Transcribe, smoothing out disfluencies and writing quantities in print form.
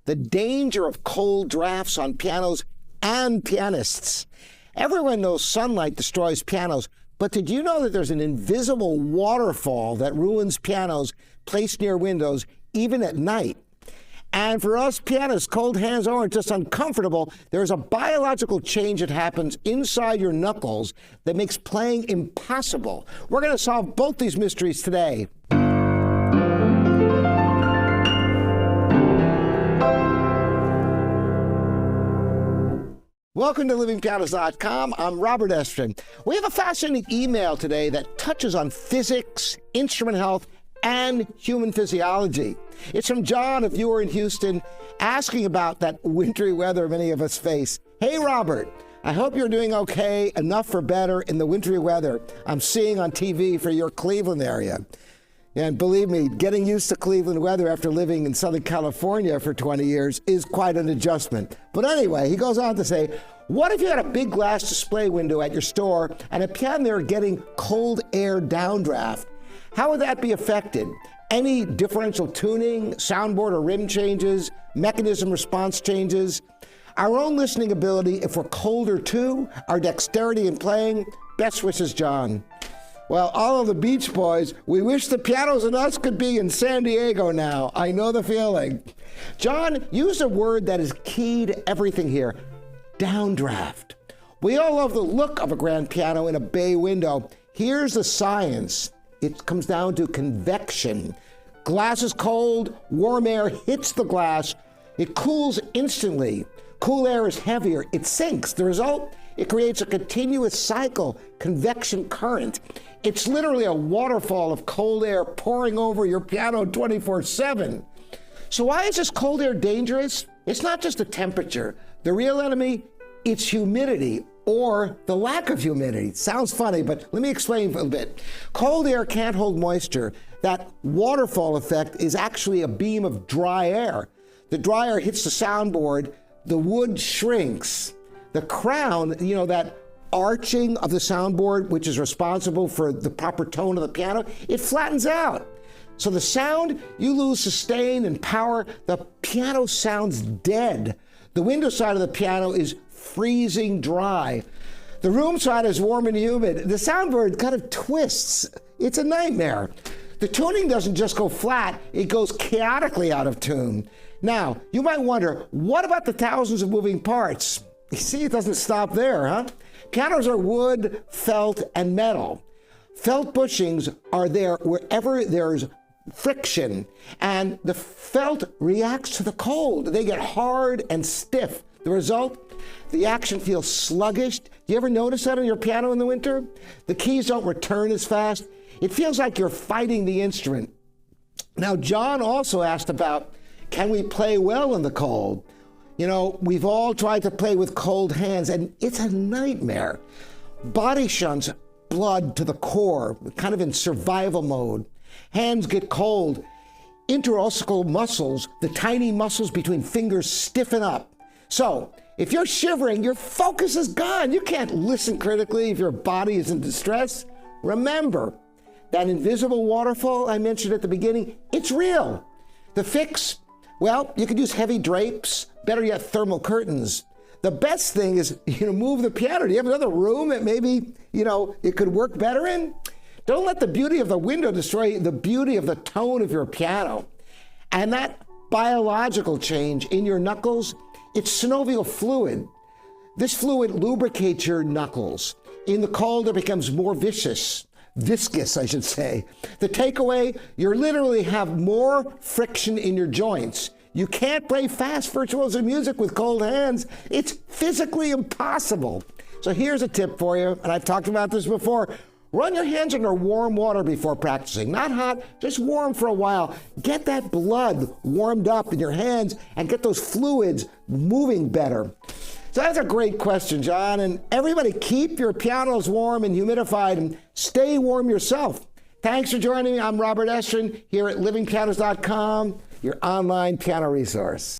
the danger of cold drafts on pianos and pianists. Everyone knows sunlight destroys pianos, but did you know that there's an invisible waterfall that ruins pianos placed near windows, even at night? And for us pianists, cold hands aren't just uncomfortable. There's a biological change that happens inside your knuckles that makes playing impossible. We're going to solve both these mysteries today. Welcome to livingpianos.com. I'm Robert Estrin. We have a fascinating email today that touches on physics, instrument health, and human physiology. It's from John, a viewer in Houston, asking about that wintry weather many of us face. Hey, Robert, I hope you're doing okay, enough for better in the wintry weather I'm seeing on TV for your Cleveland area. And believe me, getting used to Cleveland weather after living in Southern California for 20 years is quite an adjustment. But anyway, he goes on to say, what if you had a big glass display window at your store and a piano there getting cold air downdraft? How would that be affected? Any differential tuning, soundboard or rim changes, mechanism response changes? Our own listening ability, if we're colder too, our dexterity in playing? Best wishes, John. Well, all of the Beach Boys, we wish the pianos and us could be in San Diego now. I know the feeling. John used a word that is key to everything here, downdraft. We all love the look of a grand piano in a bay window. Here's the science. It comes down to convection. Glass is cold, warm air hits the glass, it cools instantly. Cool air is heavier, it sinks. The result? It creates a continuous cycle, convection current. It's literally a waterfall of cold air pouring over your piano 24/7. So why is this cold air dangerous? It's not just the temperature. The real enemy, it's humidity or the lack of humidity. Sounds funny, but let me explain a little bit. Cold air can't hold moisture. That waterfall effect is actually a beam of dry air. The dry air hits the soundboard, the wood shrinks. The crown, that arching of the soundboard, which is responsible for the proper tone of the piano, it flattens out. So the sound, you lose sustain and power. The piano sounds dead. The window side of the piano is freezing dry. The room side is warm and humid. The soundboard kind of twists. It's a nightmare. The tuning doesn't just go flat, it goes chaotically out of tune. Now, you might wonder, what about the thousands of moving parts? You see, it doesn't stop there, huh? Pianos are wood, felt, and metal. Felt bushings are there wherever there's friction, and the felt reacts to the cold. They get hard and stiff. The result? The action feels sluggish. Do you ever notice that on your piano in the winter? The keys don't return as fast. It feels like you're fighting the instrument. Now, John also asked about, can we play well in the cold? We've all tried to play with cold hands, and it's a nightmare. Body shunts blood to the core, kind of in survival mode. Hands get cold. Interosseical muscles, the tiny muscles between fingers, stiffen up. So, if you're shivering, your focus is gone. You can't listen critically if your body is in distress. Remember, that invisible waterfall I mentioned at the beginning, it's real. The fix? Well, you could use heavy drapes, better yet, thermal curtains. The best thing is, move the piano. Do you have another room that maybe, it could work better in? Don't let the beauty of the window destroy the beauty of the tone of your piano. And that biological change in your knuckles, it's synovial fluid. This fluid lubricates your knuckles. In the cold, it becomes more viscous, I should say. The takeaway, you literally have more friction in your joints. You can't play fast virtuoso music with cold hands. It's physically impossible. So here's a tip for you, and I've talked about this before. Run your hands under warm water before practicing. Not hot, just warm for a while. Get that blood warmed up in your hands and get those fluids moving better. So that's a great question, John. And everybody keep your pianos warm and humidified and stay warm yourself. Thanks for joining me. I'm Robert Estrin here at livingpianos.com, your online piano resource.